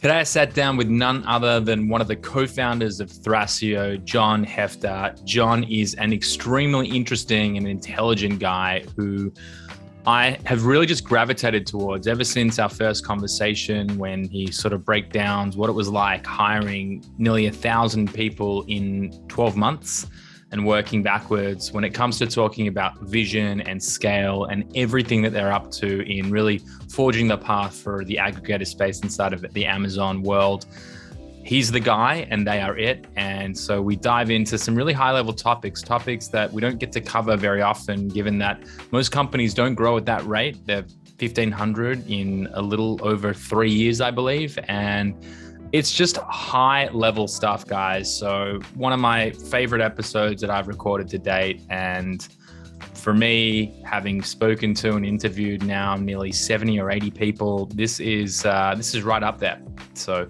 Today, I sat down with none other than one of the co-founders of Thrasio, John Hefter. John is an extremely interesting and intelligent guy who I have really just gravitated towards ever since our first conversation when he sort of breakdowns what it was like hiring nearly 1,000 people in 12 months and working backwards when it comes to talking about vision and scale and everything that they're up to in really forging the path for the aggregator space inside of the Amazon world. He's the guy and they are it. And so we dive into some really high level topics that we don't get to cover very often, given that most companies don't grow at that rate. They're 1,500 in a little over 3 years, I believe. And it's just high level stuff, guys. So one of my favorite episodes that I've recorded to date. And for me, having spoken to and interviewed now nearly 70 or 80 people, this is right up there. So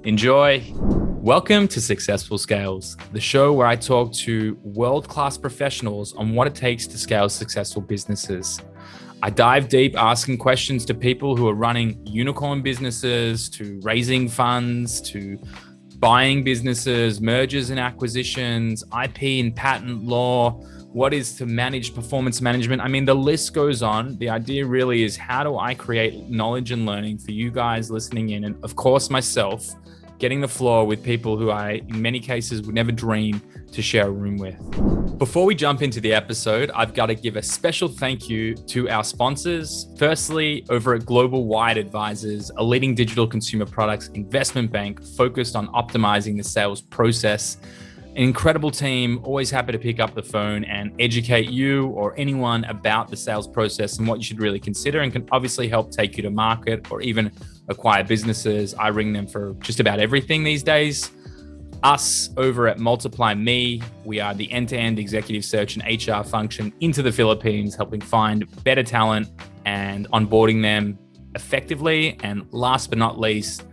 enjoy. Welcome to Successful Scales, the show where I talk to world-class professionals on what it takes to scale successful businesses. I dive deep asking questions to people who are running unicorn businesses, to raising funds, to buying businesses, mergers and acquisitions, IP and patent law, what is to manage performance management. I mean, the list goes on. The idea really is, how do I create knowledge and learning for you guys listening in? And of course, myself, getting the floor with people who I, in many cases, would never dream to share a room with. Before we jump into the episode, I've got to give a special thank you to our sponsors. Firstly, over at Global Wide Advisors, a leading digital consumer products investment bank focused on optimizing the sales process. An incredible team, always happy to pick up the phone and educate you or anyone about the sales process and what you should really consider, and can obviously help take you to market or even acquire businesses. I ring them for just about everything these days. Us over at Multiply Me, we are the end-to-end executive search and HR function into the Philippines, helping find better talent and onboarding them effectively. And last but not least,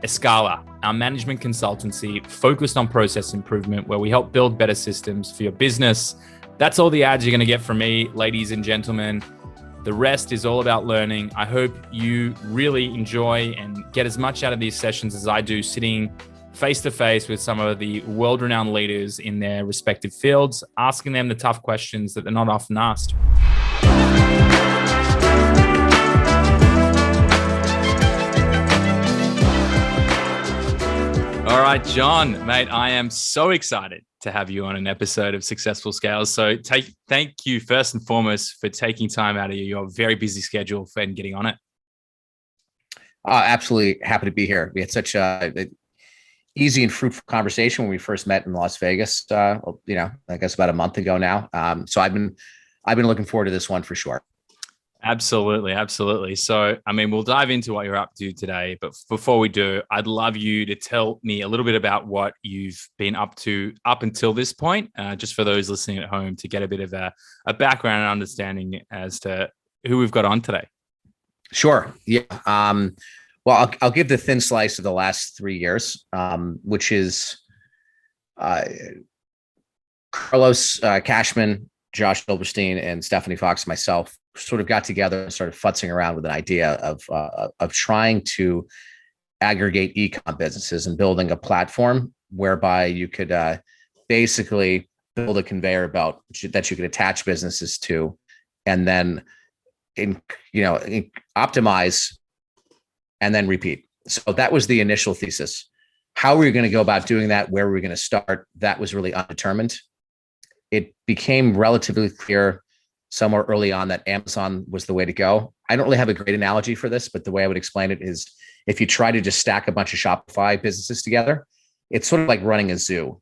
Escala, our management consultancy focused on process improvement, where we help build better systems for your business. That's all the ads you're going to get from me, ladies and gentlemen. The rest is all about learning. I hope you really enjoy and get as much out of these sessions as I do, sitting face to face with some of the world-renowned leaders in their respective fields, asking them the tough questions that they're not often asked. All right, John, mate, I am so excited to have you on an episode of Successful Scales. So thank you first and foremost for taking time out of your very busy schedule and getting on it. Absolutely happy to be here. We had such a easy and fruitful conversation when we first met in Las Vegas. I guess about a month ago now. So I've been looking forward to this one for sure. Absolutely. So, I mean, we'll dive into what you're up to today. But before we do, I'd love you to tell me a little bit about what you've been up to up until this point, just for those listening at home to get a bit of a background and understanding as to who we've got on today. Sure. Yeah. Well, I'll give the thin slice of the last 3 years, which is Carlos Cashman, Josh Silverstein, and Stephanie Fox, myself, sort of got together and started futzing around with an idea of trying to aggregate e-com businesses and building a platform whereby you could basically build a conveyor belt that you could attach businesses to, and then optimize and then repeat. So that was the initial thesis. How were we going to go about doing that? Where were we going to start? That was really undetermined. It became relatively clear somewhere early on that Amazon was the way to go. I don't really have a great analogy for this, but the way I would explain it is, if you try to just stack a bunch of Shopify businesses together, it's sort of like running a zoo.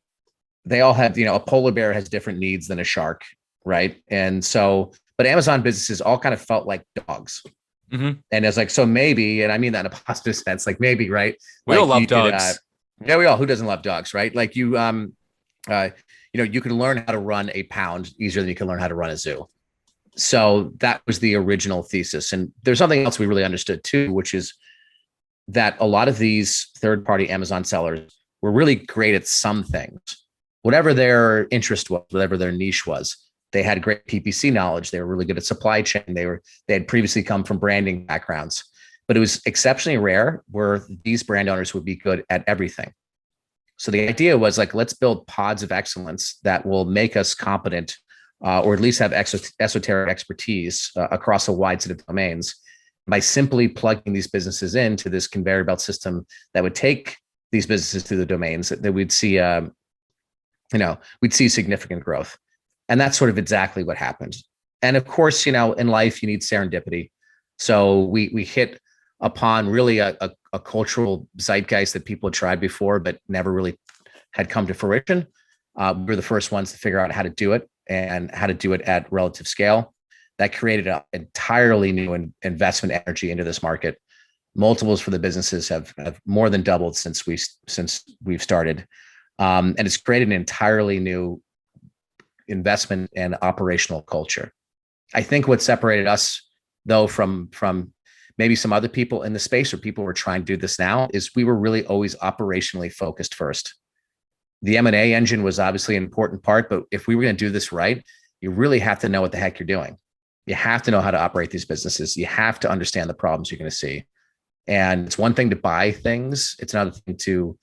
They all have, a polar bear has different needs than a shark, right? And so, but Amazon businesses all kind of felt like dogs. Mm-hmm. And it's like, so maybe, and I mean that in a positive sense, like maybe, right? We all love dogs. Yeah, we all, who doesn't love dogs, right? Like you can learn how to run a pound easier than you can learn how to run a zoo. So that was the original thesis. And there's something else we really understood too, which is that a lot of these third-party Amazon sellers were really great at some things, whatever their interest was, whatever their niche was. They had great PPC knowledge. They were really good at supply chain. They had previously come from branding backgrounds. but it was exceptionally rare where these brand owners would be good at everything. So the idea was like, let's build pods of excellence that will make us competent, or at least have esoteric expertise across a wide set of domains by simply plugging these businesses into this conveyor belt system that would take these businesses through the domains that we'd see, we'd see significant growth. And that's sort of exactly what happened. And of course, in life, you need serendipity. So we hit upon really a cultural zeitgeist that people had tried before, but never really had come to fruition. We were the first ones to figure out how to do it and how to do it at relative scale. That created an entirely new investment energy into this market. Multiples for the businesses have more than doubled since we've started. And it's created an entirely new investment and operational culture. I think what separated us, though, from maybe some other people in the space or people who are trying to do this now, is we were really always operationally focused first. The M&A engine was obviously an important part, but if we were going to do this right, you really have to know what the heck you're doing. You have to know how to operate these businesses. You have to understand the problems you're going to see. And it's one thing to buy things. It's another thing to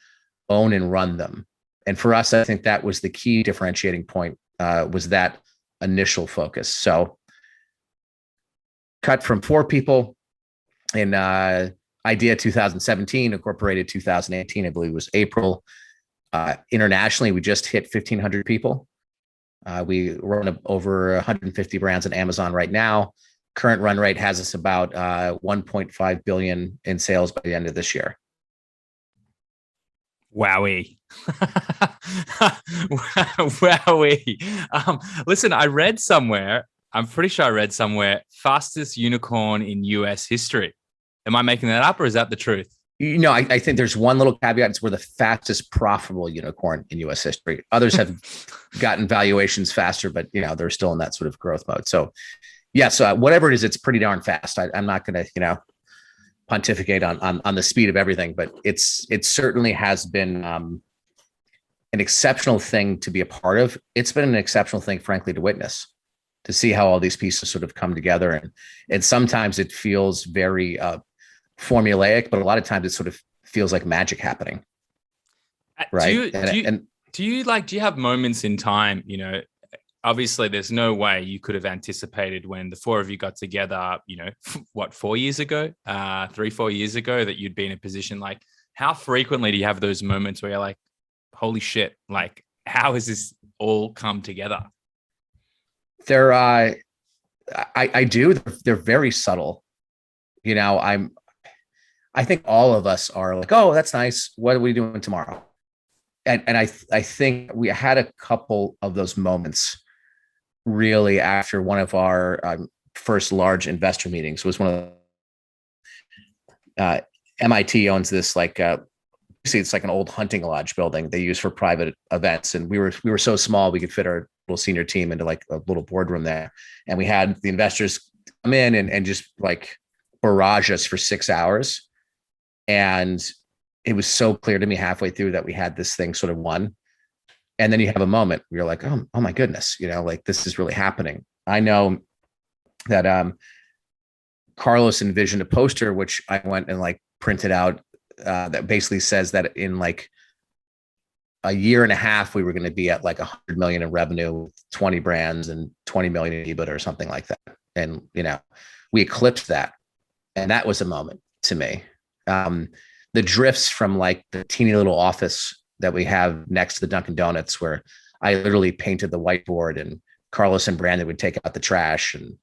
own and run them. And for us, I think that was the key differentiating point, was that initial focus. So cut from 4 people in idea 2017, incorporated 2018, I believe it was April. Internationally, we just hit 1,500 people. We run over 150 brands on Amazon right now. Current run rate has us about 1.5 billion in sales by the end of this year. Wowie. Wowie. Listen, I'm pretty sure I read somewhere, fastest unicorn in US history. Am I making that up, or is that the truth? I think there's one little caveat. It's we're the fastest profitable unicorn in US history. Others have gotten valuations faster, but they're still in that sort of growth mode. So yes, whatever it is, it's pretty darn fast. I'm not going to, pontificate on the speed of everything, but it certainly has been an exceptional thing to be a part of. It's been an exceptional thing, frankly, to witness, to see how all these pieces sort of come together. And sometimes it feels very formulaic, but a lot of times it sort of feels like magic happening. Right. Do you have moments in time, obviously there's no way you could have anticipated when the 4 of you got together, 4 years ago, 3-4 years ago, that you'd be in a position like, how frequently do you have those moments where you're like, holy shit, like, how has this all come together? I do. They're very subtle. I think all of us are like, oh, that's nice. What are we doing tomorrow? And I think we had a couple of those moments really after one of our first large investor meetings. Was one of MIT owns this it's like an old hunting lodge building they use for private events. And we were so small, we could fit our little senior team into like a little boardroom there. And we had the investors come in and just like barrage us for 6 hours. And it was so clear to me halfway through that we had this thing sort of won. And then you have a moment where you're like, oh my goodness, this is really happening. I know that Carlos envisioned a poster, which I went and like printed out, that basically says that in like a year and a half, we were going to be at like 100 million in revenue, 20 brands and 20 million in EBIT or something like that. And, we eclipsed that. And that was a moment to me. The drifts from like the teeny little office that we have next to the Dunkin' Donuts, where I literally painted the whiteboard and Carlos and Brandon would take out the trash, and,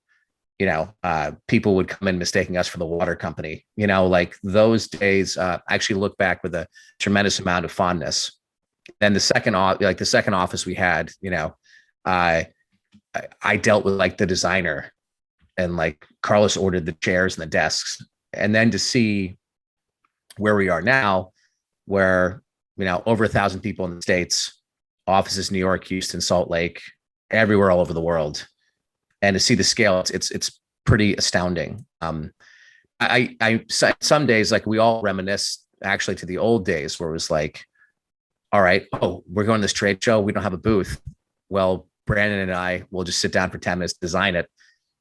people would come in mistaking us for the water company, like those days, I actually look back with a tremendous amount of fondness. And the second office we had, I dealt with like the designer, and like Carlos ordered the chairs and the desks. And then to see where we are now, where, over 1,000 people in the States, offices, New York, Houston, Salt Lake, everywhere, all over the world. And to see the scale, it's pretty astounding. I some days, like, we all reminisce actually to the old days where it was like, all right, we're going to this trade show. We don't have a booth. Well, Brandon and I will just sit down for 10 minutes, design it.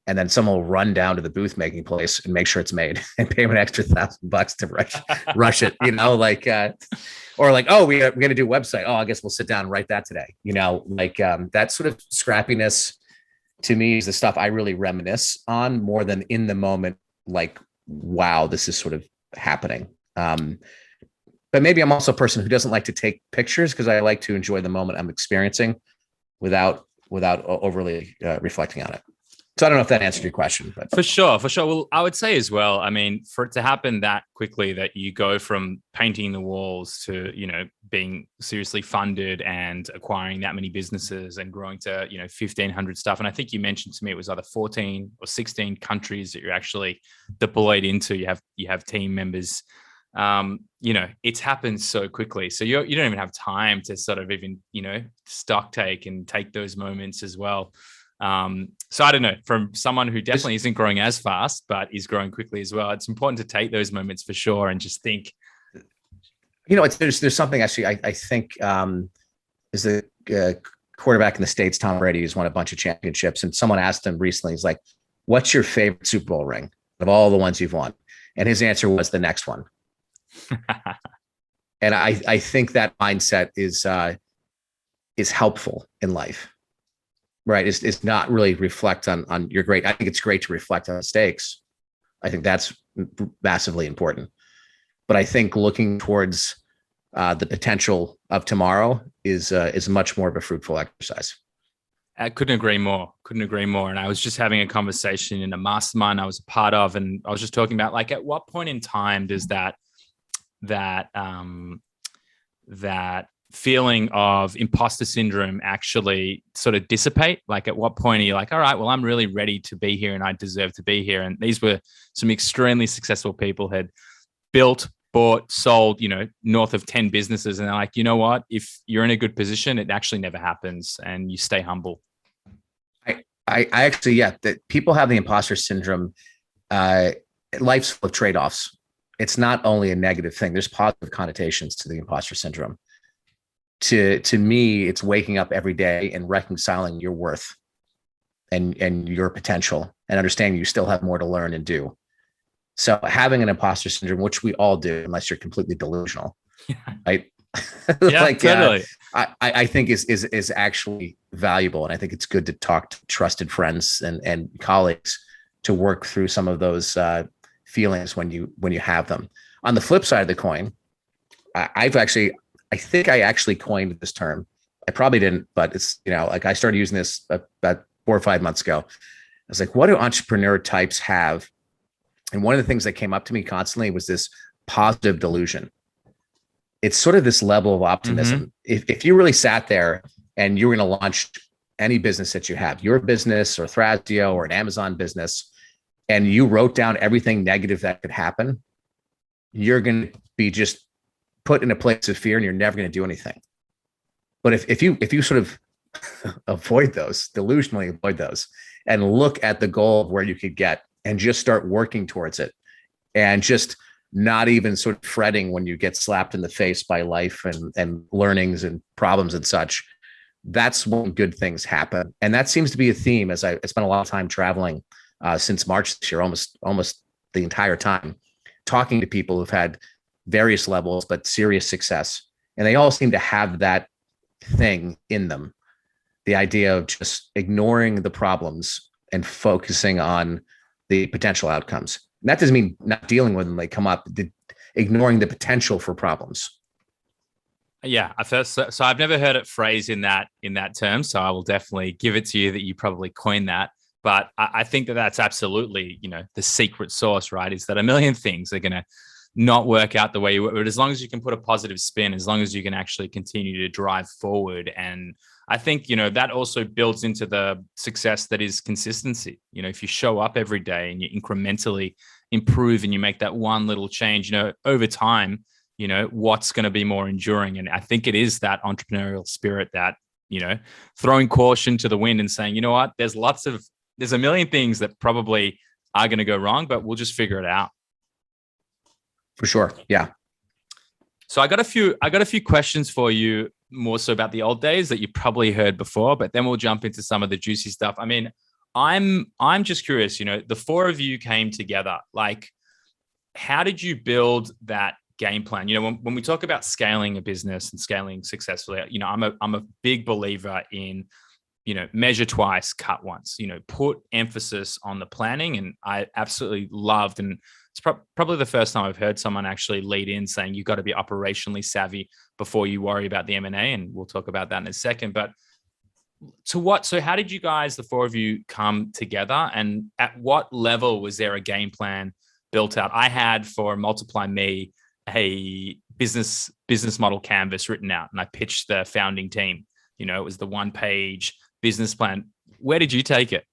and then someone will run down to the booth making place and make sure it's made and pay them an extra $1,000 to rush it, or like, oh, we're going to do a website. Oh, I guess we'll sit down and write that today. That sort of scrappiness to me is the stuff I really reminisce on more than in the moment. Like, wow, this is sort of happening. But maybe I'm also a person who doesn't like to take pictures because I like to enjoy the moment I'm experiencing without overly reflecting on it. So I don't know if that answered your question, but for sure. Well, I would say as well, I mean, for it to happen that quickly, that you go from painting the walls to, being seriously funded and acquiring that many businesses and growing to, 1,500 stuff. And I think you mentioned to me, it was either 14 or 16 countries that you're actually deployed into. You have team members. It's happened so quickly. So you don't even have time to sort of even, stock take and take those moments as well. So I don't know, from someone who definitely isn't growing as fast, but is growing quickly as well, it's important to take those moments for sure and just think. There's something actually I think is the quarterback in the States, Tom Brady, has won a bunch of championships. And someone asked him recently, he's like, what's your favorite Super Bowl ring of all the ones you've won? And his answer was the next one. And I think that mindset is helpful in life. Right. It's not really reflect on your great. I think it's great to reflect on mistakes. I think that's massively important. But I think looking towards the potential of tomorrow is much more of a fruitful exercise. I couldn't agree more. And I was just having a conversation in a mastermind I was a part of, and I was just talking about, like, at what point in time does that feeling of imposter syndrome actually sort of dissipate? Like, at what point are you like, all right, well, I'm really ready to be here and I deserve to be here? And these were some extremely successful people, had built, bought, sold, north of 10 businesses. And they're like, you know what, if you're in a good position, it actually never happens, and you stay humble. I actually, that people have the imposter syndrome. Life's full of trade-offs. It's not only a negative thing. There's positive connotations to the imposter syndrome. To me, it's waking up every day and reconciling your worth and your potential and understanding you still have more to learn and do. So having an imposter syndrome, which we all do, unless you're completely delusional, right? Yeah, totally. I think is actually valuable. And I think it's good to talk to trusted friends and colleagues to work through some of those feelings when you have them. On the flip side of the coin, I think I actually coined this term. I probably didn't, but it's, like, I started using this about 4 or 5 months ago. I was like, what do entrepreneur types have? And one of the things that came up to me constantly was this positive delusion. It's sort of this level of optimism. Mm-hmm. If you really sat there and you were going to launch any business that you have, your business or Thrasio or an Amazon business, and you wrote down everything negative that could happen, you're going to be just put in a place of fear and you're never going to do anything. But if you sort of delusionally avoid those and look at the goal of where you could get and just start working towards it, and just not even sort of fretting when you get slapped in the face by life and learnings and problems and such, that's when good things happen. And that seems to be a theme, as I spent a lot of time traveling since March this year, almost the entire time, talking to people who've had various levels, but serious success. And they all seem to have that thing in them. The idea of just ignoring the problems and focusing on the potential outcomes. And that doesn't mean not dealing with them. They come up, ignoring the potential for problems. Yeah. So I've never heard it phrased in that term. So I will definitely give it to you that you probably coined that. But I think that that's absolutely, the secret sauce, right? Is that a million things are going to not work out the way you want, but as long as you can put a positive spin, as long as you can actually continue to drive forward. And I think, that also builds into the success that is consistency. If you show up every day and you incrementally improve and you make that one little change, over time, what's going to be more enduring. And I think it is that entrepreneurial spirit that, throwing caution to the wind and saying, you know what, there's a million things that probably are going to go wrong, but we'll just figure it out. For sure. Yeah. So I got a few questions for you, more so about the old days that you probably heard before, but then we'll jump into some of the juicy stuff. I mean, I'm just curious, the four of you came together. Like, how did you build that game plan? When we talk about scaling a business and scaling successfully, I'm a big believer in, measure twice, cut once, put emphasis on the planning. And I absolutely loved, and it's probably the first time I've heard someone actually lead in saying you've got to be operationally savvy before you worry about the M&A. And we'll talk about that in a second. But so how did you guys, the four of you, come together, and at what level was there a game plan built out? I had, for Multiply Me, a business model canvas written out, and I pitched the founding team. It was the 1-page business plan. Where did you take it?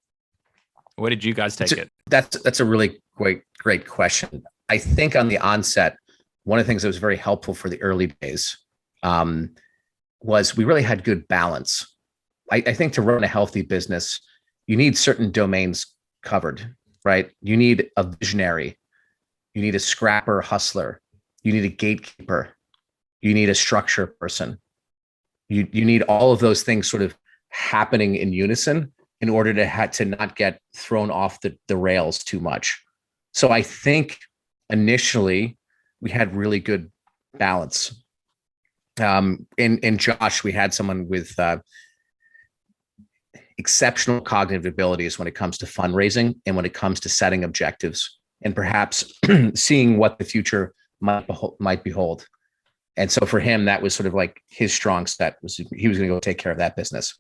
Where did you guys take it? That's a really great question. I think on the onset, one of the things that was very helpful for the early days was we really had good balance. I think to run a healthy business, you need certain domains covered, right? You need a visionary, you need a scrapper hustler, you need a gatekeeper, you need a structure person. You need all of those things sort of happening in unison in order to not get thrown off the rails too much. So I think initially we had really good balance. In Josh, we had someone with exceptional cognitive abilities when it comes to fundraising and when it comes to setting objectives and perhaps seeing what the future might behold. And so for him, that was sort of like his strong set, was he was going to go take care of that business.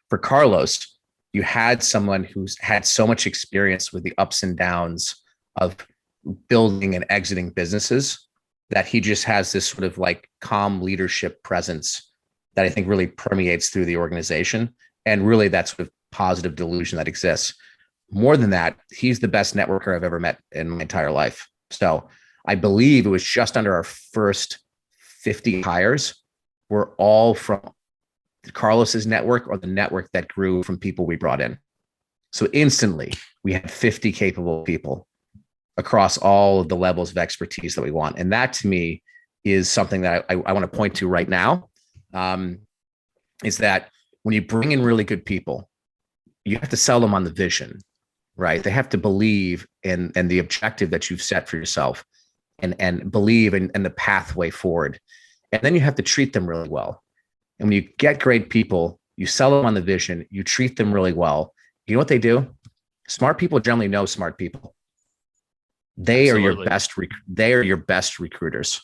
For Carlos, you had someone who's had so much experience with the ups and downs of building and exiting businesses that he just has this sort of like calm leadership presence that I think really permeates through the organization. And really that sort of positive delusion that exists. More than that, he's the best networker I've ever met in my entire life. So I believe it was just under our first 50 hires were all from Carlos's network or the network that grew from people we brought in. So instantly we had 50 capable people across all of the levels of expertise that we want. And that to me is something that I want to point to right now, is that when you bring in really good people, you have to sell them on the vision, right? They have to believe in the objective that you've set for yourself and believe in the pathway forward. And then you have to treat them really well. And when you get great people, you sell them on the vision, you treat them really well. You know what they do? Smart people generally know smart people. They Absolutely. They are your best recruiters.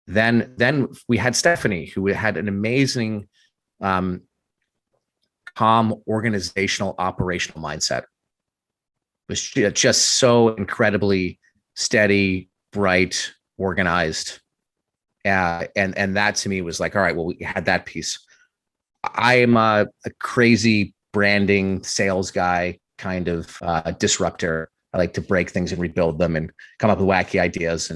Then we had Stephanie, who had an amazing, calm, organizational, operational mindset. Was just so incredibly steady, bright, organized. And that to me was like, all right, well, we had that piece. I am a crazy branding sales guy, kind of disruptor. I like to break things and rebuild them and come up with wacky ideas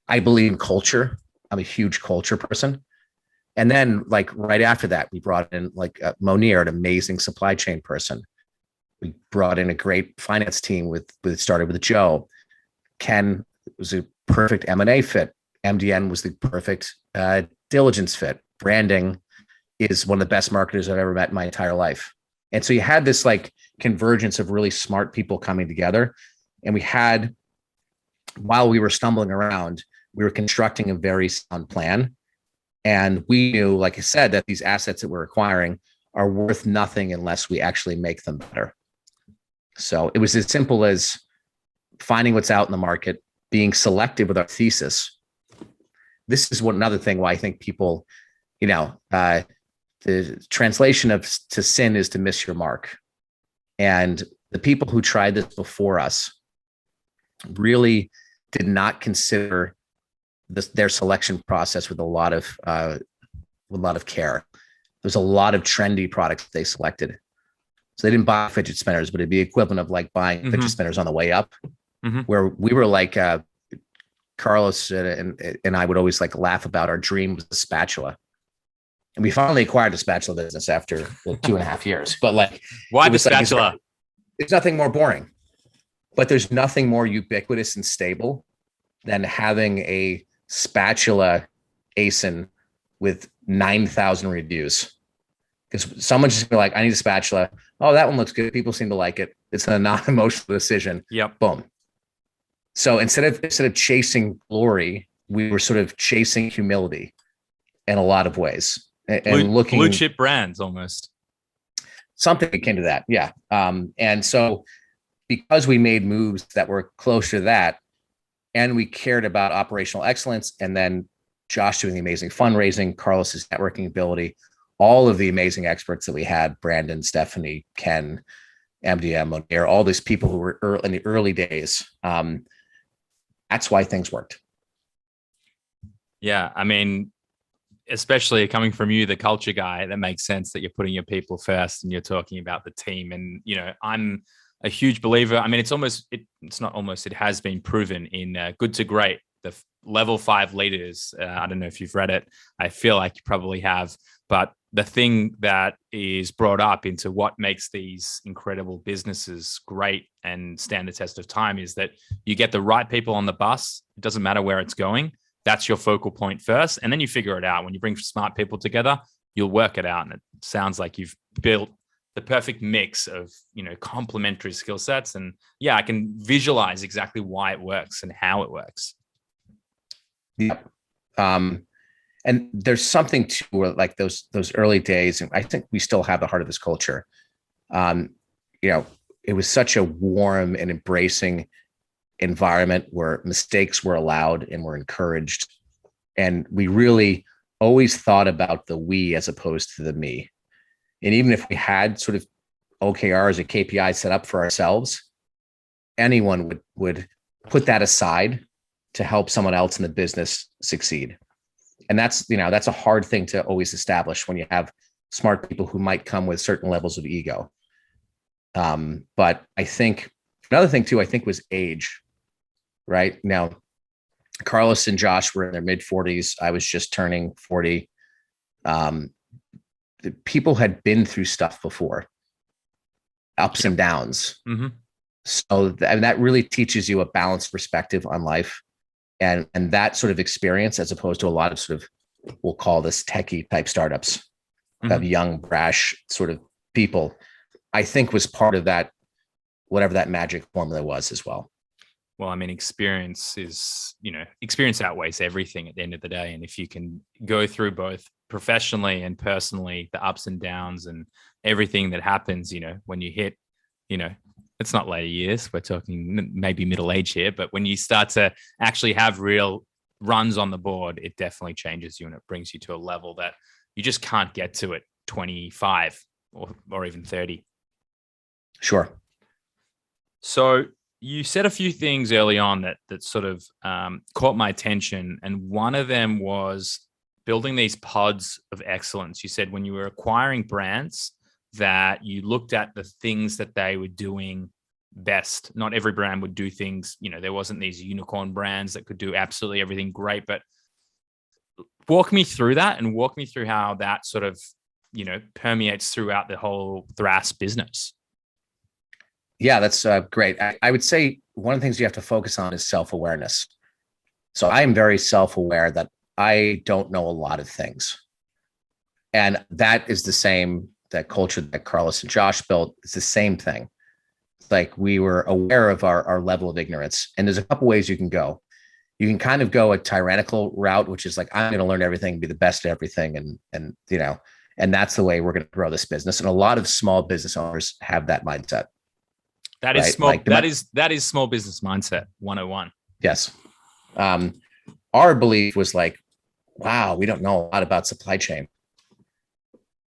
I believe in culture. I'm a huge culture person. And then like right after that, we brought in like Monir, an amazing supply chain person. We brought in a great finance team started with Joe. Ken was a perfect M&A fit. MDN was the perfect diligence fit. Branding is one of the best marketers I've ever met in my entire life. And so you had this like convergence of really smart people coming together. And we had, while we were stumbling around, we were constructing a very sound plan. And we knew, like I said, that these assets that we're acquiring are worth nothing unless we actually make them better. So it was as simple as finding what's out in the market, being selective with our thesis. This is another thing why I think people, the translation to sin is to miss your mark. And the people who tried this before us really did not consider their selection process with a lot of care. There's a lot of trendy products they selected. So they didn't buy fidget spinners, but it'd be equivalent of like buying fidget spinners on the way up, where we were like, Carlos and I would always like laugh about our dream was a spatula. And we finally acquired a spatula business after 2.5 years. But like, why the spatula? There's nothing more boring, but there's nothing more ubiquitous and stable than having a spatula ASIN with 9,000 reviews. because someone's just gonna be like, I need a spatula. Oh, that one looks good. People seem to like it. It's a non-emotional decision. Yep. Boom. So instead of chasing glory, we were sort of chasing humility in a lot of ways, and looking blue chip brands almost. Something akin to that. Yeah. And so because we made moves that were closer to that, and we cared about operational excellence, and then Josh doing the amazing fundraising, Carlos's networking ability, all of the amazing experts that we had, Brandon, Stephanie, Ken, MDM, O'Neill, all these people who were in the early days. That's why things worked. Yeah. I mean, especially coming from you, the culture guy, that makes sense that you're putting your people first and you're talking about the team. And, you know, I'm a huge believer. I mean, it's not almost, it has been proven in Good to Great, the level 5 leaders. I don't know if you've read it. I feel like you probably have. But the thing that is brought up into what makes these incredible businesses great and stand the test of time is that you get the right people on the bus. It doesn't matter where it's going. That's your focal point first. And then you figure it out. When you bring smart people together, you'll work it out. And it sounds like you've built the perfect mix of, you know, complementary skill sets. And yeah, I can visualize exactly why it works and how it works. Yep. And there's something to like those early days. And I think we still have the heart of this culture. You know, it was such a warm and embracing environment where mistakes were allowed and were encouraged. And we really always thought about the we as opposed to the me. And even if we had sort of OKRs or KPIs set up for ourselves, anyone would put that aside to help someone else in the business succeed. And that's, you know, that's a hard thing to always establish when you have smart people who might come with certain levels of ego. But I think another thing too, I think was age, right? Now, Carlos and Josh were in their mid 40s. I was just turning 40. The people had been through stuff before, ups and downs. Mm-hmm. So that really teaches you a balanced perspective on life. And that sort of experience, as opposed to a lot of sort of, we'll call this techie type startups, Mm-hmm. of young, brash sort of people, I think was part of that, whatever that magic formula was as well. Well, I mean, experience outweighs everything at the end of the day. And if you can go through both professionally and personally, the ups and downs and everything that happens, you know, when you hit, you know, it's not later years, we're talking maybe middle age here, but when you start to actually have real runs on the board, it definitely changes you and it brings you to a level that you just can't get to at 25 or even 30. Sure. So you said a few things early on that sort of caught my attention. And one of them was building these pods of excellence. You said when you were acquiring brands that you looked at the things that they were doing best. Not every brand would do things, you know, there wasn't these unicorn brands that could do absolutely everything great, but walk me through that and walk me through how that sort of, you know, permeates throughout the whole Thras business. Yeah, that's great. I would say one of the things you have to focus on is self-awareness. So I am very self-aware that I don't know a lot of things. And that is the same, that culture that Carlos and Josh built. It's the same thing. It's like we were aware of our level of ignorance. And there's a couple ways you can go. You can kind of go a tyrannical route, which is like, I'm going to learn everything, be the best at everything. And, you know, and that's the way we're going to grow this business. And a lot of small business owners have that mindset. That is small. Like that is small business mindset 101. Yes. Our belief was like, wow, we don't know a lot about supply chain.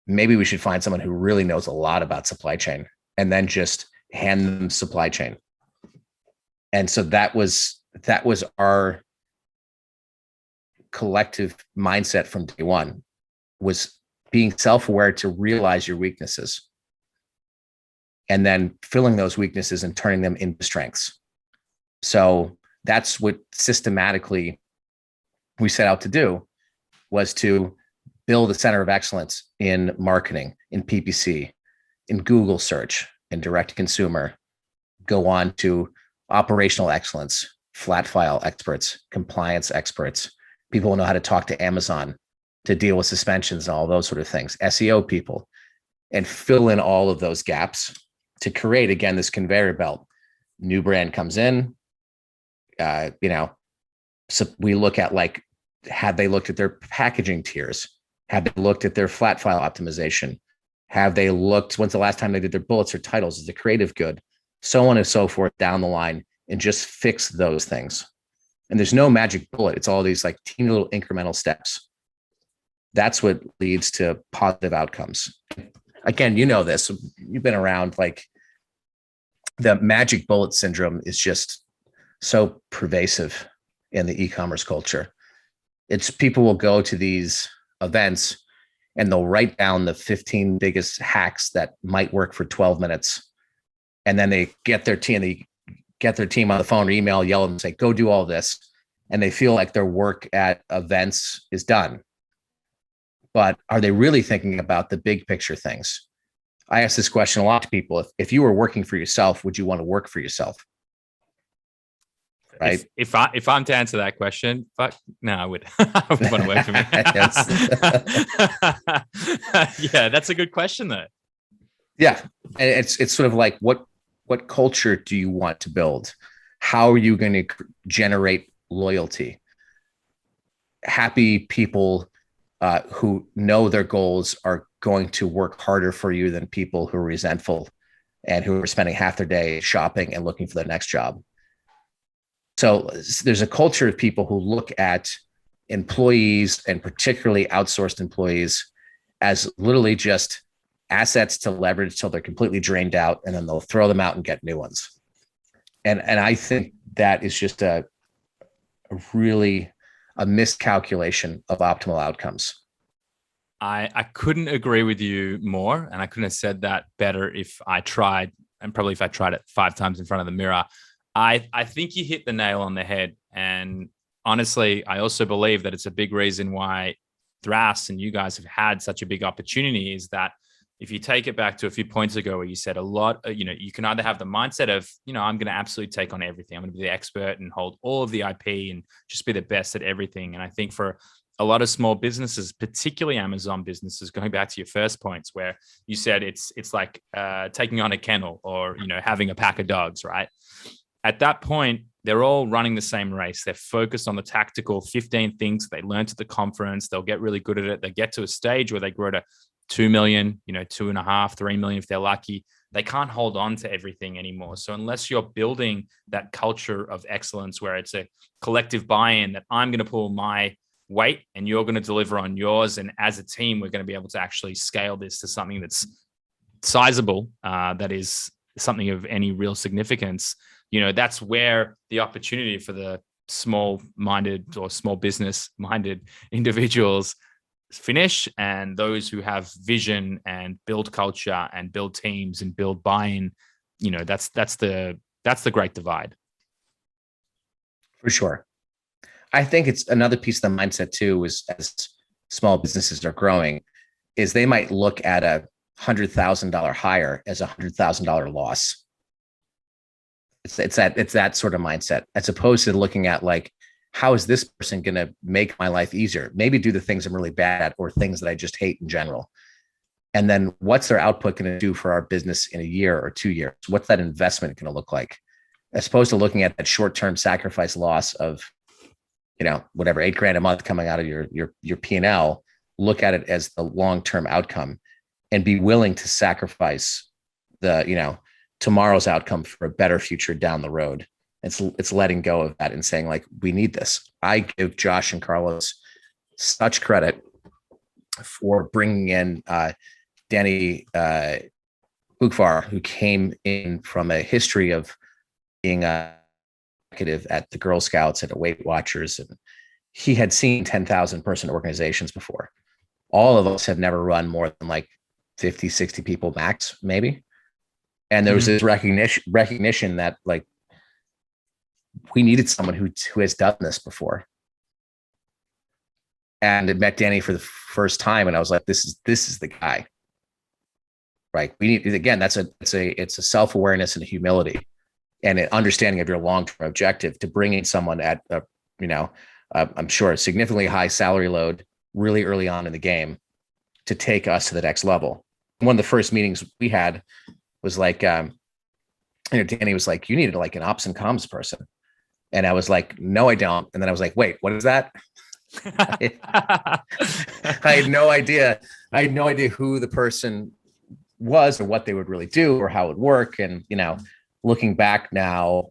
Maybe we should find someone who really knows a lot about supply chain and then just hand them supply chain. And so that was our collective mindset from day one, was being self-aware to realize your weaknesses and then filling those weaknesses and turning them into strengths. So that's what systematically we set out to do, was to build a center of excellence in marketing, in PPC, in Google search, in direct to consumer, go on to operational excellence, flat file experts, compliance experts, people who know how to talk to Amazon to deal with suspensions and all those sort of things, SEO people, and fill in all of those gaps to create, again, this conveyor belt. New brand comes in, so we look at, like, have they looked at their packaging tiers? Have they looked at their flat file optimization? Have they looked, when's the last time they did their bullets or titles? Is the creative good? So on and so forth down the line, and just fix those things. And there's no magic bullet. It's all these like teeny little incremental steps. That's what leads to positive outcomes. Again, you know this, you've been around, like, the magic bullet syndrome is just so pervasive in the e-commerce culture. It's people will go to these events and they'll write down the 15 biggest hacks that might work for 12 minutes. And then they get their team on the phone or email, yell at them and say, go do all this. And they feel like their work at events is done. But are they really thinking about the big picture things? I ask this question a lot to people. If you were working for yourself, would you want to work for yourself? Right. If I'm to answer that question, no, I would. I would want to work for me. Yeah, that's a good question, though. Yeah, and it's sort of like what culture do you want to build? How are you going to generate loyalty? Happy people who know their goals are going to work harder for you than people who are resentful and who are spending half their day shopping and looking for their next job. So there's a culture of people who look at employees, and particularly outsourced employees, as literally just assets to leverage till they're completely drained out, and then they'll throw them out and get new ones. And I think that is just a miscalculation of optimal outcomes. I couldn't agree with you more, and I couldn't have said that better if I tried, and probably if I tried it 5 times in front of the mirror. I think you hit the nail on the head. And honestly, I also believe that it's a big reason why Thras and you guys have had such a big opportunity, is that if you take it back to a few points ago where you said a lot, you can either have the mindset of, I'm going to absolutely take on everything. I'm going to be the expert and hold all of the IP and just be the best at everything. And I think for a lot of small businesses, particularly Amazon businesses, going back to your first points where you said it's like taking on a kennel or, having a pack of dogs, right? At that point, they're all running the same race. They're focused on the tactical 15 things they learned at the conference. They'll get really good at it. They get to a stage where they grow to 2 million, 2.5, 3 million if they're lucky. They can't hold on to everything anymore. So unless you're building that culture of excellence where it's a collective buy-in that I'm going to pull my weight and you're going to deliver on yours, and as a team, we're going to be able to actually scale this to something that's sizable, that is something of any real significance, that's where the opportunity for the small-minded or small business-minded individuals finish, and those who have vision and build culture and build teams and build buy-in, that's the great divide. For sure. I think it's another piece of the mindset too, is as small businesses are growing, is they might look at a $100,000 hire as $100,000 loss. It's that sort of mindset, as opposed to looking at, like, how is this person going to make my life easier? Maybe do the things I'm really bad at, or things that I just hate in general. And then what's their output going to do for our business in a year or 2 years? What's that investment going to look like? As opposed to looking at that short-term sacrifice loss of, whatever, $8,000 a month coming out of your P&L, look at it as the long-term outcome and be willing to sacrifice the, tomorrow's outcome for a better future down the road. It's letting go of that and saying, like, we need this. I give Josh and Carlos such credit for bringing in Danny Bugfar, who came in from a history of being a executive at the Girl Scouts and at Weight Watchers, and he had seen 10,000 person organizations before. All of us have never run more than like 50, 60 people max, maybe. And there was this recognition that, like, we needed someone who has done this before. And I met Danny for the first time, and I was like, this is the guy. Right. We need, again, it's a self-awareness and a humility and an understanding of your long-term objective to bring in someone at I'm sure a significantly high salary load really early on in the game to take us to the next level. one of the first meetings we had was like, Danny was like, you needed like an ops and comms person. And I was like, no, I don't. And then I was like, wait, what is that? I had no idea. I had no idea who the person was or what they would really do or how it would work. And, looking back now,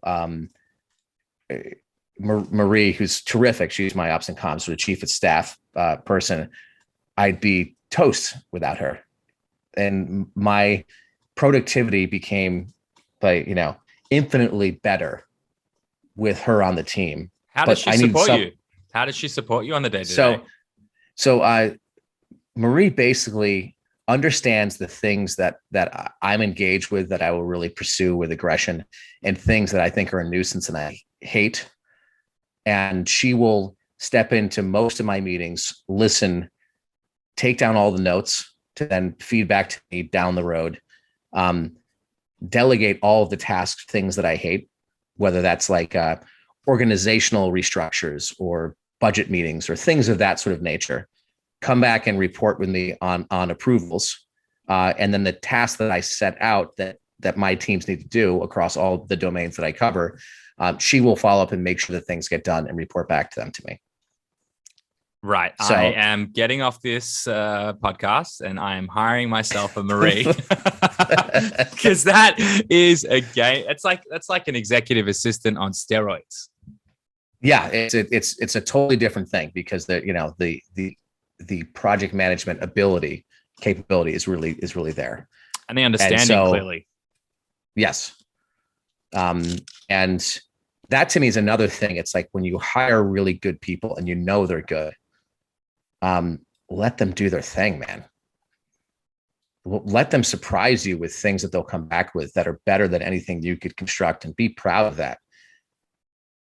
Marie, who's terrific, she's my ops and comms, sort of chief of staff person. I'd be toast without her. And my productivity became infinitely better with her on the team. How does she support you? How does she support you on the day-to-day? So Marie basically understands the things that I'm engaged with, that I will really pursue with aggression, and things that I think are a nuisance and I hate. And she will step into most of my meetings, listen, take down all the notes to then feed back to me down the road, delegate all of the tasks, things that I hate, whether that's like organizational restructures or budget meetings or things of that sort of nature, come back and report with me on approvals. And then the tasks that I set out that my teams need to do across all the domains that I cover, she will follow up and make sure that things get done and report back to them to me. Right. So, I am getting off this podcast and I am hiring myself a Marie because that is a game. That's like an executive assistant on steroids. Yeah, it's a totally different thing because the project management capability is really there, and the understanding clearly. Yes, and that to me is another thing. It's like when you hire really good people and they're good, let them do their thing, man. Let them surprise you with things that they'll come back with that are better than anything you could construct, and be proud of that.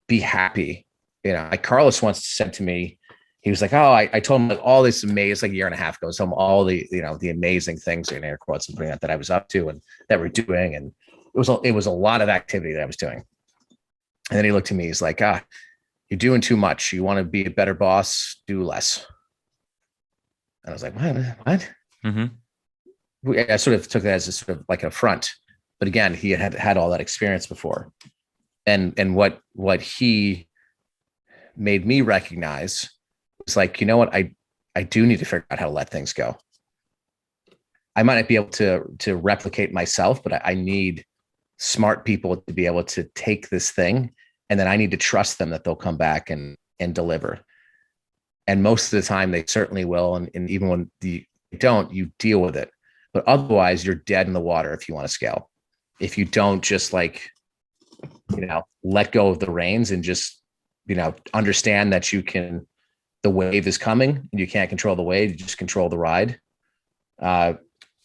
Be happy. Like Carlos once said to me, he was like, "Oh, I told him like all this amazing, like a year and a half ago, so all the the amazing things in air quotes and bring that I was up to and that we're doing, and it was a lot of activity that I was doing." And then he looked at me, he's like, "You're doing too much. You want to be a better boss, do less." And I was like, "What?" Mm-hmm. I sort of took that as a sort of like an affront, but again, he had all that experience before, and what he made me recognize was like, what, I do need to figure out how to let things go. I might not be able to replicate myself, but I need smart people to be able to take this thing, and then I need to trust them that they'll come back and deliver. And most of the time they certainly will. And even when you don't, you deal with it. But otherwise you're dead in the water if you want to scale. If you don't just like, let go of the reins and just, understand that the wave is coming and you can't control the wave, you just control the ride.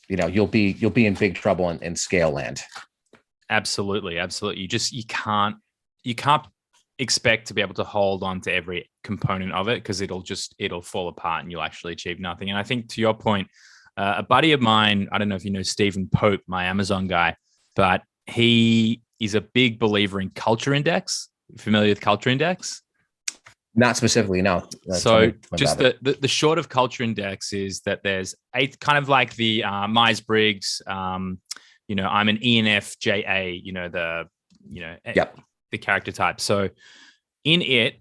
You'll be in big trouble in scale land. Absolutely. You can't expect to be able to hold on to every component of it, because it'll fall apart and you'll actually achieve nothing. And I think to your point, a buddy of mine, I don't know if you know Stephen Pope, my Amazon guy, but he is a big believer in culture index. Familiar with culture index? Not specifically, no. So just the short of culture index is that there's eight, kind of like the Myers-Briggs, I'm an ENFJA, the character type. So in it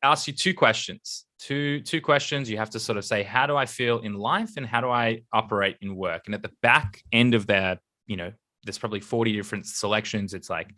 asks you two questions. Two questions. You have to sort of say, how do I feel in life and how do I operate in work? And at the back end of there's probably 40 different selections. It's like,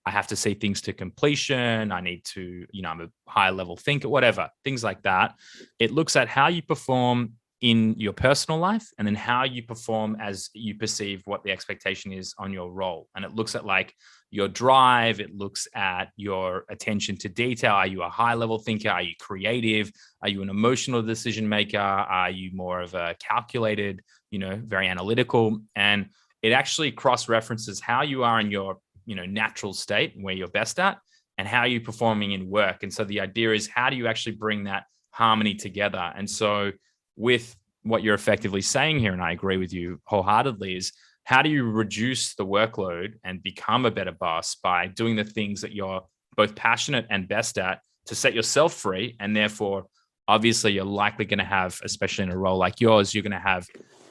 I have to see things to completion. I need to, I'm a high level thinker, whatever, things like that. It looks at how you perform in your personal life and then how you perform as you perceive what the expectation is on your role. And it looks at like your drive. It looks at your attention to detail. Are you a high level thinker? Are you creative? Are you an emotional decision maker? Are you more of a calculated, very analytical? And it actually cross-references how you are in your natural state, where you're best at, and how you're performing in work. And so the idea is, how do you actually bring that harmony together? And so with what you're effectively saying here, and I agree with you wholeheartedly, is how do you reduce the workload and become a better boss by doing the things that you're both passionate and best at to set yourself free? And therefore, obviously, you're likely going to have, especially in a role like yours, you're going to have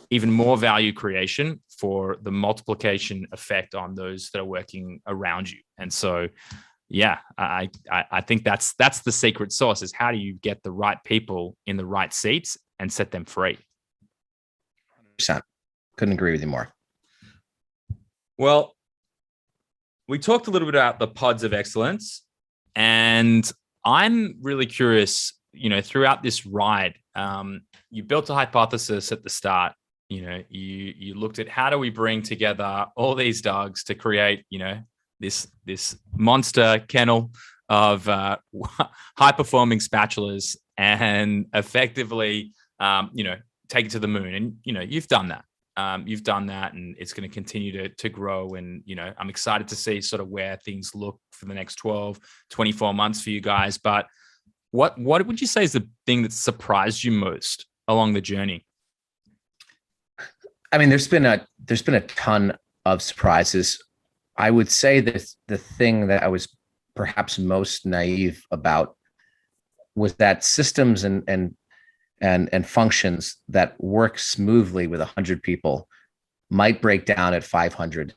even more value creation for the multiplication effect on those that are working around you. And so, yeah, I think that's the secret sauce, is how do you get the right people in the right seats and set them free? 100%. Couldn't agree with you more. Well, we talked a little bit about the pods of excellence, and I'm really curious, throughout this ride, you built a hypothesis at the start. You looked at how do we bring together all these dogs to create, this monster kennel of high performing spatulas, and effectively, take it to the moon. And you've done that. And it's going to continue to grow. And, I'm excited to see sort of where things look for the next 12, 24 months for you guys. But what would you say is the thing that surprised you most along the journey? I mean, there's been a ton of surprises. I would say that the thing that I was perhaps most naive about was that systems and functions that work smoothly with 100 people might break down at 500,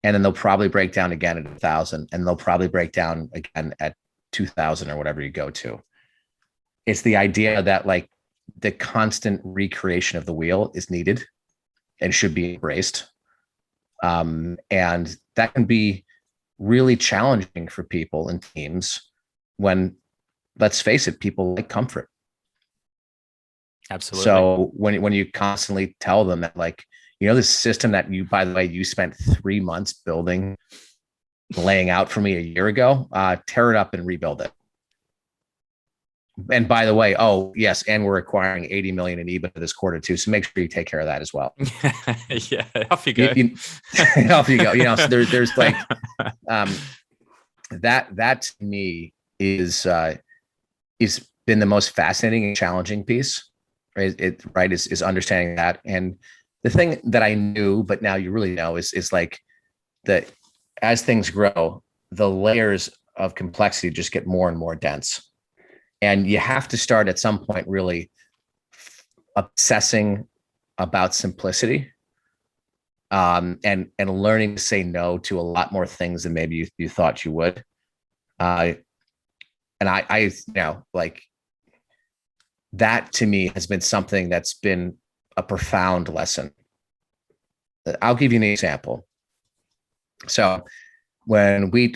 and then they'll probably break down again at 1,000, and they'll probably break down again at 2,000 or whatever you go to. It's the idea that like the constant recreation of the wheel is needed and should be embraced. And that can be really challenging for people and teams when, let's face it, people like comfort. Absolutely. So when you constantly tell them that, like, this system that you, by the way, you spent 3 months building, laying out for me a year ago, tear it up and rebuild it. And by the way, oh yes, and we're acquiring 80 million in EBITDA this quarter too. So make sure you take care of that as well. Yeah, off you go. Off you go. So there's like that to me is been the most fascinating and challenging piece. Right, is understanding that. And the thing that I knew, but now you really know, is like that as things grow, the layers of complexity just get more and more dense. And you have to start at some point really obsessing about simplicity, and learning to say no to a lot more things than maybe you thought you would. And I like that to me has been something that's been a profound lesson. I'll give you an example. So when we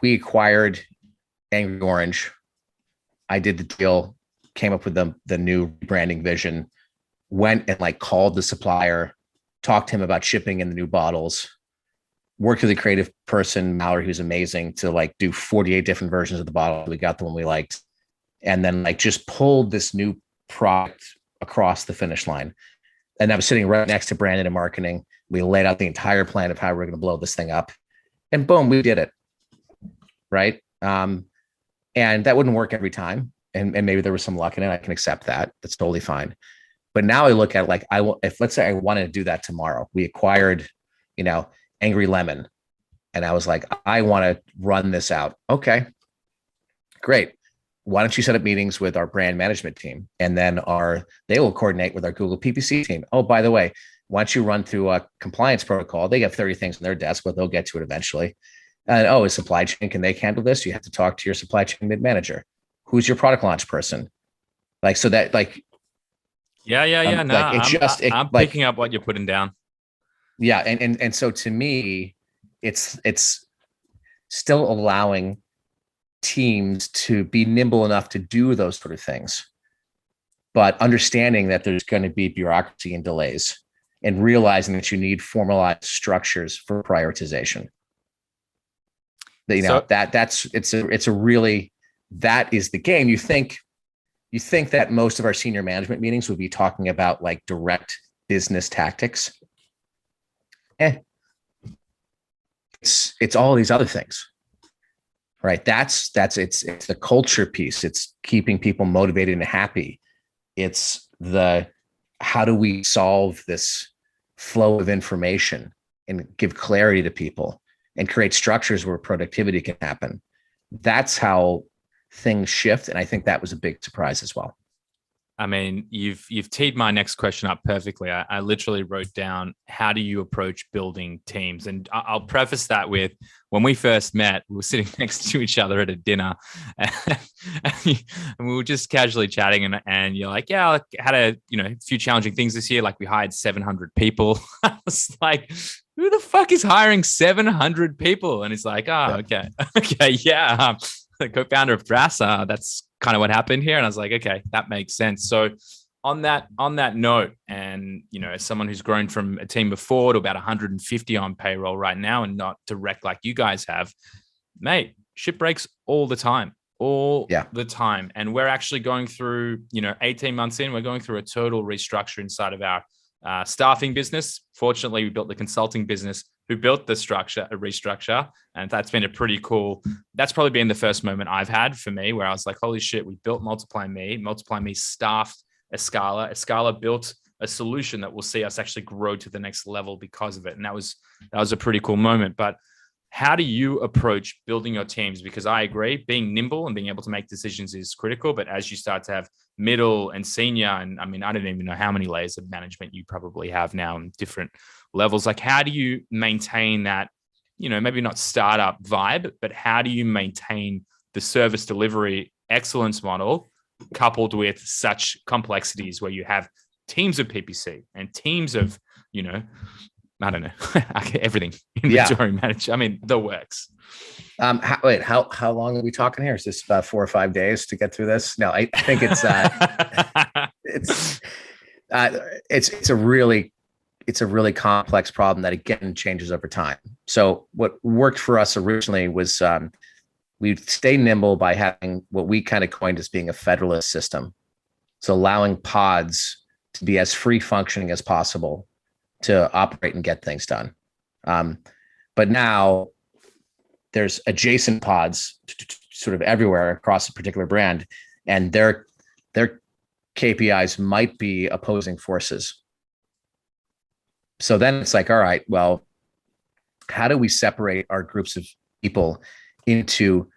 acquired Angry Orange, I did the deal, came up with the new branding vision, went and like called the supplier, talked to him about shipping in the new bottles, worked with a creative person, Mallory, who's amazing, to like do 48 different versions of the bottle. We got the one we liked, and then like just pulled this new product across the finish line. And I was sitting right next to Brandon and marketing. We laid out the entire plan of how we're going to blow this thing up, and boom, we did it. Right. And that wouldn't work every time. And maybe there was some luck in it. I can accept that. That's totally fine. But now I look at like, if let's say I wanted to do that tomorrow, we acquired, Angry Lemon. And I was like, I want to run this out. Okay, great. Why don't you set up meetings with our brand management team? And then they will coordinate with our Google PPC team. Oh, by the way, why don't you run through a compliance protocol? They have 30 things on their desk, but they'll get to it eventually. And is supply chain, can they handle this? You have to talk to your supply chain mid-manager. Who's your product launch person? Like, so that like, yeah. No, like I'm picking up what you're putting down. Yeah. And so to me, it's still allowing teams to be nimble enough to do those sort of things, but understanding that there's going to be bureaucracy and delays, and realizing that you need formalized structures for prioritization. It's a really, that is the game. You think that most of our senior management meetings would be talking about like direct business tactics. It's all these other things, right? It's the culture piece. It's keeping people motivated and happy. It's how do we solve this flow of information and give clarity to people and create structures where productivity can happen. That's how things shift. And I think that was a big surprise as well. I mean, you've teed my next question up perfectly. I literally wrote down, how do you approach building teams? And I'll preface that with, when we first met, we were sitting next to each other at a dinner, and, we were just casually chatting, and you're like, yeah, I had a few challenging things this year. Like, we hired 700 people. I was like, who the fuck is hiring 700 people? And he's like, oh, okay, yeah. The co-founder of Thrasio, that's kind of what happened here. And I was like, okay, that makes sense. So on that note, and as someone who's grown from a team before to about 150 on payroll right now, and not direct like you guys have, mate, shit breaks all the time. The time. And we're actually going through, 18 months in, we're going through a total restructure inside of our staffing business. Fortunately, we built the consulting business, who built the restructure. And that's been that's probably been the first moment I've had for me, where I was like, holy shit, we built Multiply Me staffed Escala built a solution that will see us actually grow to the next level because of it. And that was a pretty cool moment. But how do you approach building your teams? Because I agree, being nimble and being able to make decisions is critical. But as you start to have middle and senior, and I mean, I don't even know how many layers of management you probably have now in different levels. Like, how do you maintain that, maybe not startup vibe, but how do you maintain the service delivery excellence model coupled with such complexities where you have teams of PPC and teams of, I don't know, everything, inventory manager. I mean, the works. How long are we talking here? Is this about 4 or 5 days to get through this? No, I think it's a really complex problem that again changes over time. So what worked for us originally was we'd stay nimble by having what we kind of coined as being a federalist system. So allowing pods to be as free functioning as possible to operate and get things done. But now there's adjacent pods sort of everywhere across a particular brand, and their KPIs might be opposing forces. So then it's like, all right, well, how do we separate our groups of people into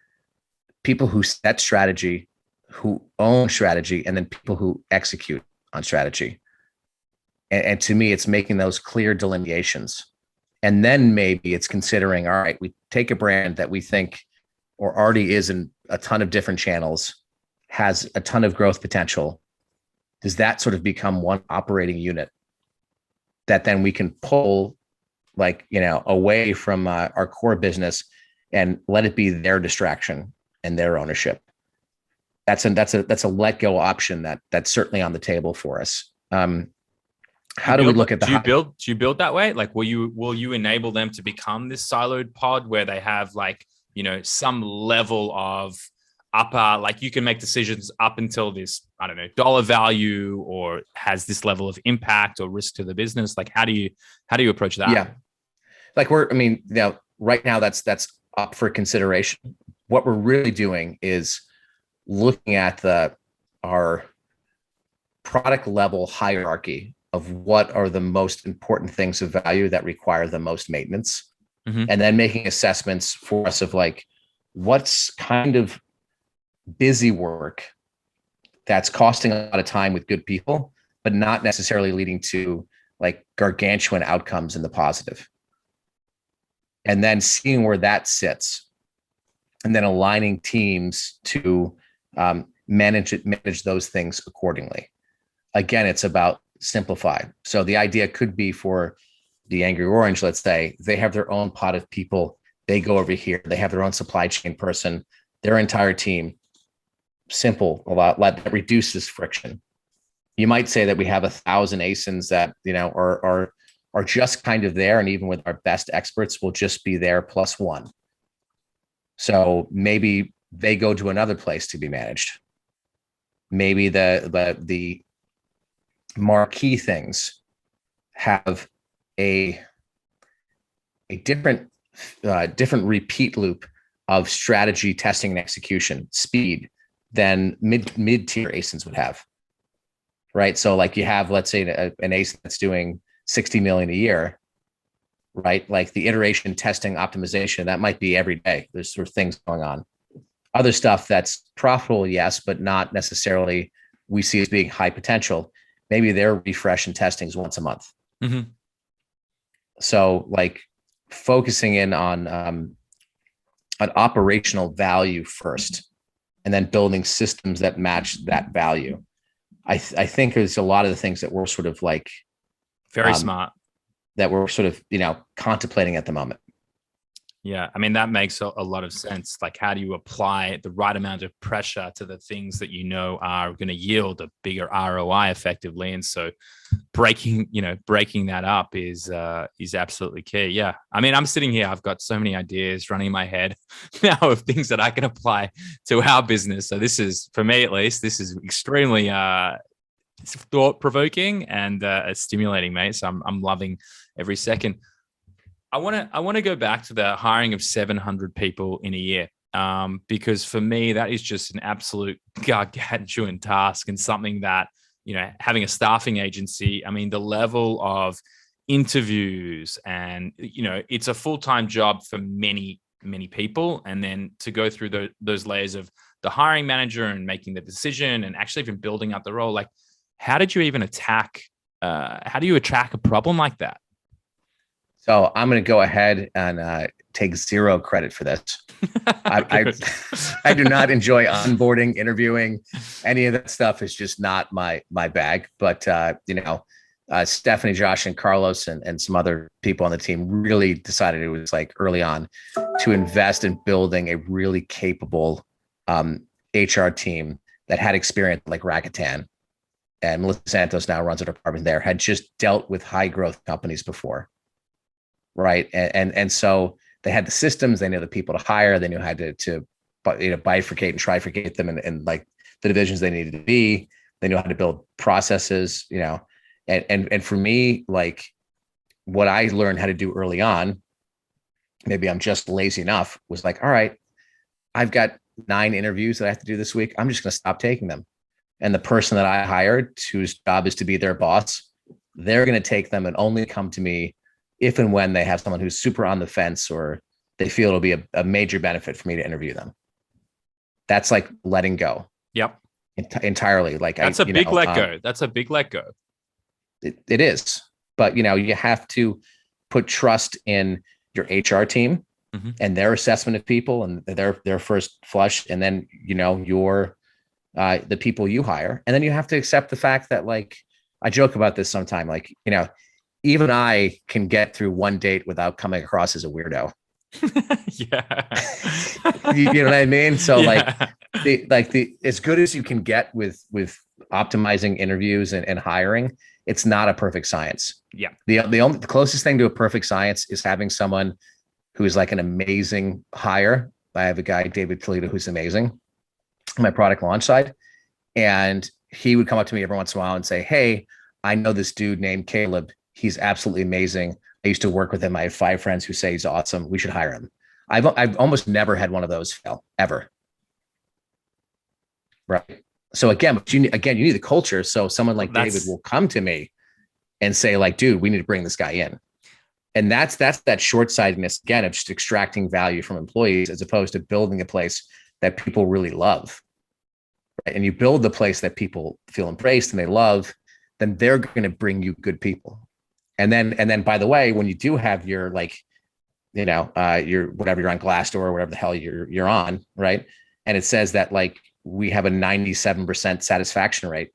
people who set strategy, who own strategy, and then people who execute on strategy? And to me, it's making those clear delineations. And then maybe it's considering, all right, we take a brand that we think or already is in a ton of different channels, has a ton of growth potential. Does that sort of become one operating unit that then we can pull away from our core business and let it be their distraction and their ownership? That's a let go option that's certainly on the table for us. How do we look at the? Do you build that way? Like, will you enable them to become this siloed pod where they have some level of upper, like you can make decisions up until this, I don't know, dollar value, or has this level of impact or risk to the business? Like, how do you approach that? Yeah, like right now that's up for consideration. What we're really doing is looking at our product level hierarchy of what are the most important things of value that require the most maintenance. Mm-hmm. And then making assessments for us of like, what's kind of busy work that's costing a lot of time with good people, but not necessarily leading to like gargantuan outcomes in the positive. And then seeing where that sits, and then aligning teams to manage those things accordingly. Again, it's about simplify. So the idea could be for the Angry Orange, let's say, they have their own pot of people. They go over here. They have their own supply chain person, their entire team. Simple, a lot that reduces friction. You might say that we have 1,000 ASINs that are just kind of there, and even with our best experts, will just be there plus one. So maybe they go to another place to be managed. Maybe the marquee things have a different repeat loop of strategy, testing, and execution speed than mid-tier ASINs would have, right? So like you have, let's say, an ASIN that's doing 60 million a year, right? Like the iteration, testing, optimization, that might be every day. There's sort of things going on. Other stuff that's profitable, yes, but not necessarily we see as being high potential, maybe their refresh and testing is once a month. Mm-hmm. So like focusing in on an operational value first, and then building systems that match that value. I think there's a lot of the things that we're sort of like very smart, that we're sort of, contemplating at the moment. Yeah. I mean, that makes a lot of sense. Like, how do you apply the right amount of pressure to the things that you know are going to yield a bigger ROI effectively? And so breaking that up is absolutely key. Yeah. I mean, I'm sitting here, I've got so many ideas running in my head now of things that I can apply to our business. So this is, for me at least, this is extremely thought-provoking and stimulating, mate. So I'm loving every second. I want to go back to the hiring of 700 people in a year, because for me that is just an absolute gargantuan task, and something that, having a staffing agency, I mean, the level of interviews and, it's a full-time job for many people, and then to go through those layers of the hiring manager and making the decision and actually even building up the role. Like, how did you even how do you attack a problem like that? So I'm going to go ahead and take zero credit for this. I do not enjoy onboarding, interviewing. Any of that stuff is just not my bag. But Stephanie, Josh, and Carlos, and some other people on the team really decided, it was like early on, to invest in building a really capable HR team that had experience like Rakuten. And Melissa Santos now runs a department there, had just dealt with high growth companies before. Right. And so they had the systems, they knew the people to hire, they knew how to bifurcate and trifurcate them and like the divisions they needed to be. They knew how to build processes, and for me, like what I learned how to do early on, maybe I'm just lazy enough, was like, all right, I've got 9 interviews that I have to do this week. I'm just going to stop taking them. And the person that I hired, whose job is to be their boss, they're going to take them and only come to me if and when they have someone who's super on the fence, or they feel it'll be a major benefit for me to interview them. That's like letting go. Yep. Entirely. Like that's a big let go. That's a big let go. It is. But, you have to put trust in your HR team and their assessment of people and their first flush. And then, your the people you hire. And then you have to accept the fact that, like, I joke about this sometime, like, even I can get through one date without coming across as a weirdo. Yeah. you know what I mean? So yeah. the as good as you can get with optimizing interviews and hiring, it's not a perfect science. Yeah. The closest thing to a perfect science is having someone who is like an amazing hire. I have a guy, David Toledo, who's amazing on my product launch side. And he would come up to me every once in a while and say, hey, I know this dude named Caleb. He's absolutely amazing. I used to work with him. I have 5 friends who say he's awesome. We should hire him. I've almost never had one of those fail, ever. Right. So again, you need the culture. So someone like David will come to me and say, like, dude, we need to bring this guy in. And that's that short-sightedness, again, of just extracting value from employees, as opposed to building a place that people really love. Right? And you build the place that people feel embraced and they love, then they're going to bring you good people. And then, by the way, when you do have your, like, your whatever, you're on Glassdoor or whatever the hell you're on, right? And it says that, like, we have a 97% satisfaction rate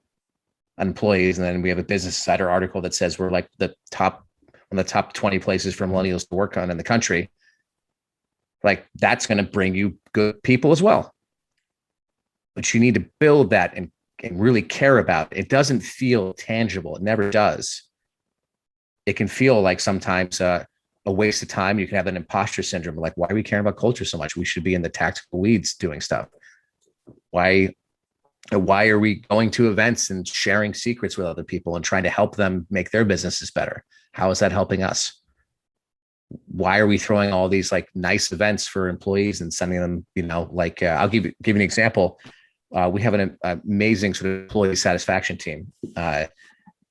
on employees, and then we have a Business Insider article that says we're like one of the top 20 places for millennials to work on in the country. Like, that's going to bring you good people as well. But you need to build that and really care about it. It doesn't feel tangible. It never does. It can feel like sometimes a waste of time. You can have an imposter syndrome. Like, why are we caring about culture so much? We should be in the tactical weeds doing stuff. Why are we going to events and sharing secrets with other people and trying to help them make their businesses better? How is that helping us? Why are we throwing all these, like, nice events for employees and sending them, I'll give you an example. We have an amazing sort of employee satisfaction team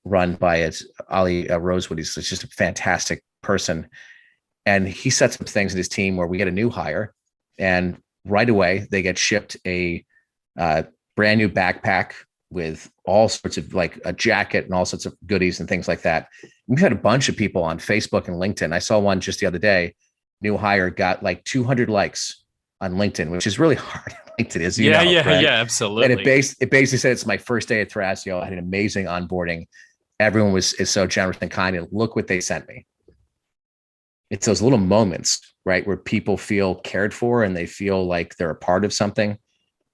run by Ali Rosewood. He's just a fantastic person. And he sets up things in his team where we get a new hire, and right away they get shipped a brand new backpack with all sorts of like a jacket and all sorts of goodies and things like that. We've had a bunch of people on Facebook and LinkedIn. I saw one just the other day, new hire got like 200 likes on LinkedIn, which is really hard on LinkedIn, as you know. Right? Yeah, absolutely. And it basically said it's my first day at Thrasio. I had an amazing onboarding. Everyone is so generous and kind, and look what they sent me. It's those little moments, right, where people feel cared for and they feel like they're a part of something.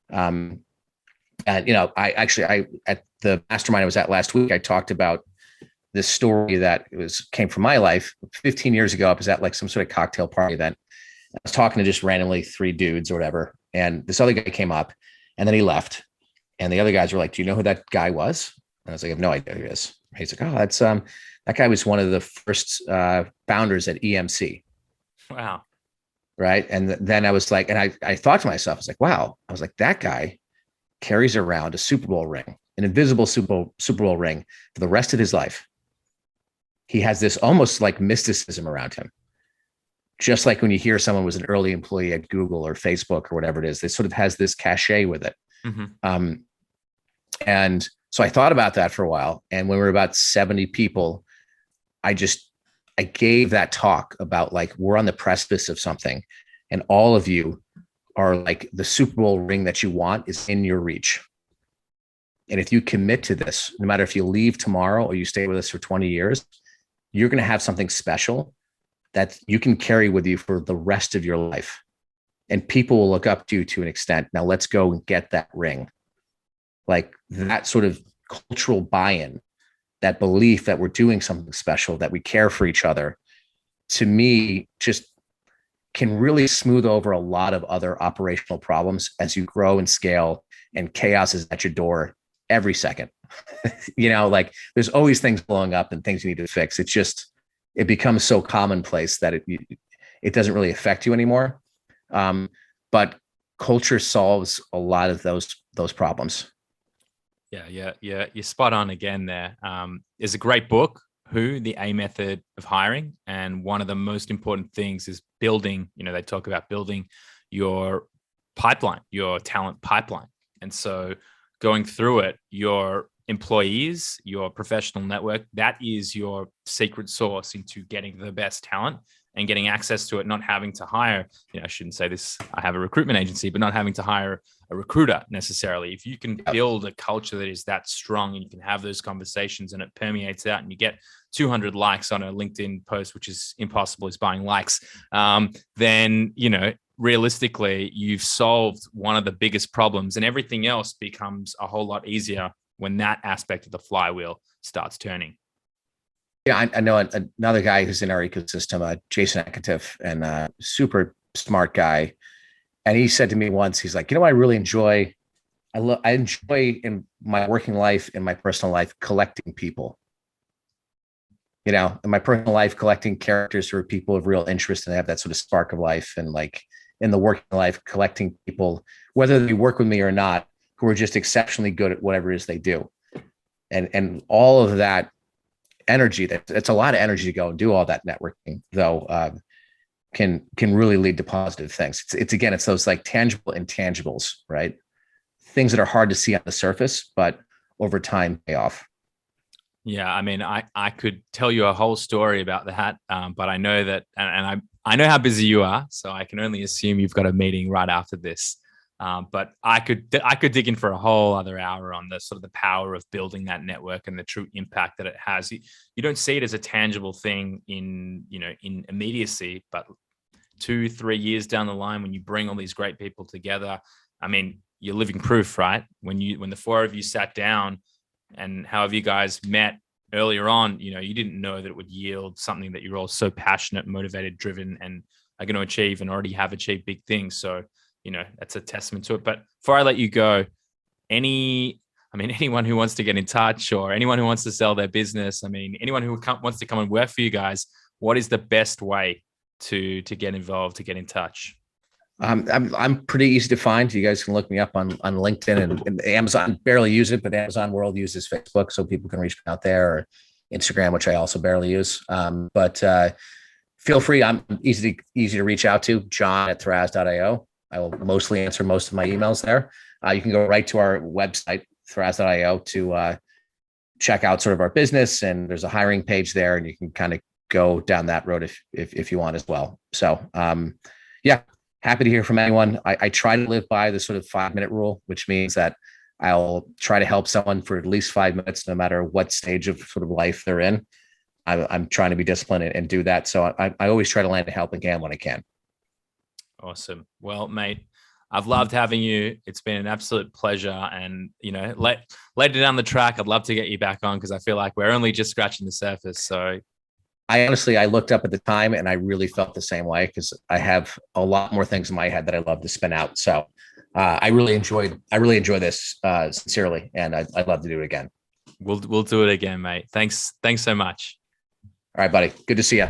And at the mastermind I was at last week, I talked about this story that came from my life. 15 years ago, I was at like some sort of cocktail party event. I was talking to just randomly 3 dudes or whatever. And this other guy came up and then he left. And the other guys were like, do you know who that guy was? And I was like, I have no idea who he is. He's like, oh, that's that guy was one of the first founders at EMC. Wow. Right. And then I was like, and I thought to myself, I was like, wow. I was like, that guy carries around a Super Bowl ring, an invisible Super Bowl ring for the rest of his life. He has this almost like mysticism around him. Just like when you hear someone was an early employee at Google or Facebook or whatever it is, it sort of has this cachet with it. Mm-hmm. And so I thought about that for a while. And when we were about 70 people, I gave that talk about like, we're on the precipice of something and all of you are like the Super Bowl ring that you want is in your reach. And if you commit to this, no matter if you leave tomorrow or you stay with us for 20 years, you're going to have something special that you can carry with you for the rest of your life. And people will look up to you to an extent. Now let's go and get that ring. Like that sort of cultural buy-in, that belief that we're doing something special, that we care for each other, to me, just can really smooth over a lot of other operational problems as you grow and scale and chaos is at your door every second. Like there's always things blowing up and things you need to fix. It's just, it becomes so commonplace that it doesn't really affect you anymore. But culture solves a lot of those problems. Yeah. You're spot on again there. There's a great book, The A Method of Hiring. And one of the most important things is building, they talk about building your pipeline, your talent pipeline. And so going through it, your employees, your professional network, that is your secret sauce into getting the best talent and getting access to it, not having to hire, I shouldn't say this, I have a recruitment agency, but not having to hire a recruiter necessarily. If you can build a culture that is that strong and you can have those conversations and it permeates out and you get 200 likes on a LinkedIn post, which is impossible, is buying likes, then, realistically, you've solved one of the biggest problems and everything else becomes a whole lot easier when that aspect of the flywheel starts turning. Yeah, I know another guy who's in our ecosystem, Jason Ekatif, and a super smart guy. And he said to me once, he's like, I really enjoy, I enjoy in my working life, in my personal life, collecting people. In my personal life, collecting characters who are people of real interest and have that sort of spark of life. And like in the working life, collecting people, whether they work with me or not, who are just exceptionally good at whatever it is they do. And all of that energy, that's a lot of energy to go and do all that networking, though, can really lead to positive things. It's those like tangible intangibles, right? Things that are hard to see on the surface, but over time pay off. Yeah, I mean, I could tell you a whole story about that, but I know that, and I know how busy you are, so I can only assume you've got a meeting right after this. But I could dig in for a whole other hour on the sort of the power of building that network and the true impact that it has. You don't see it as a tangible thing in immediacy, but 2-3 years down the line, when you bring all these great people together, I mean, you're living proof, right? When the 4 of you sat down and how have you guys met earlier on, you didn't know that it would yield something that you're all so passionate, motivated, driven, and are going to achieve and already have achieved big things. So, that's a testament to it. But before I let you go, anyone who wants to get in touch or anyone who wants to sell their business, anyone who wants to come and work for you guys, what is the best way to get involved, to get in touch? I'm pretty easy to find. You guys can look me up on LinkedIn and Amazon. Barely use it, but Amazon World uses Facebook, so people can reach me out there, or Instagram, which I also barely use. But feel free. I'm easy to reach out to. John@thras.io. I will mostly answer most of my emails there. You can go right to our website, Thrasio to check out sort of our business, and there's a hiring page there, and you can kind of go down that road if you want as well. So yeah, happy to hear from anyone. I try to live by the sort of 5-minute rule, which means that I'll try to help someone for at least 5 minutes, no matter what stage of sort of life they're in. I'm trying to be disciplined and do that. So I always try to land a helping hand when I can. Awesome. Well, mate, I've loved having you. It's been an absolute pleasure. And, later down the track, I'd love to get you back on, because I feel like we're only just scratching the surface. So I looked up at the time and I really felt the same way, because I have a lot more things in my head that I love to spin out. So I really enjoy this sincerely, and I'd love to do it again. We'll do it again, mate. Thanks so much. All right, buddy. Good to see you.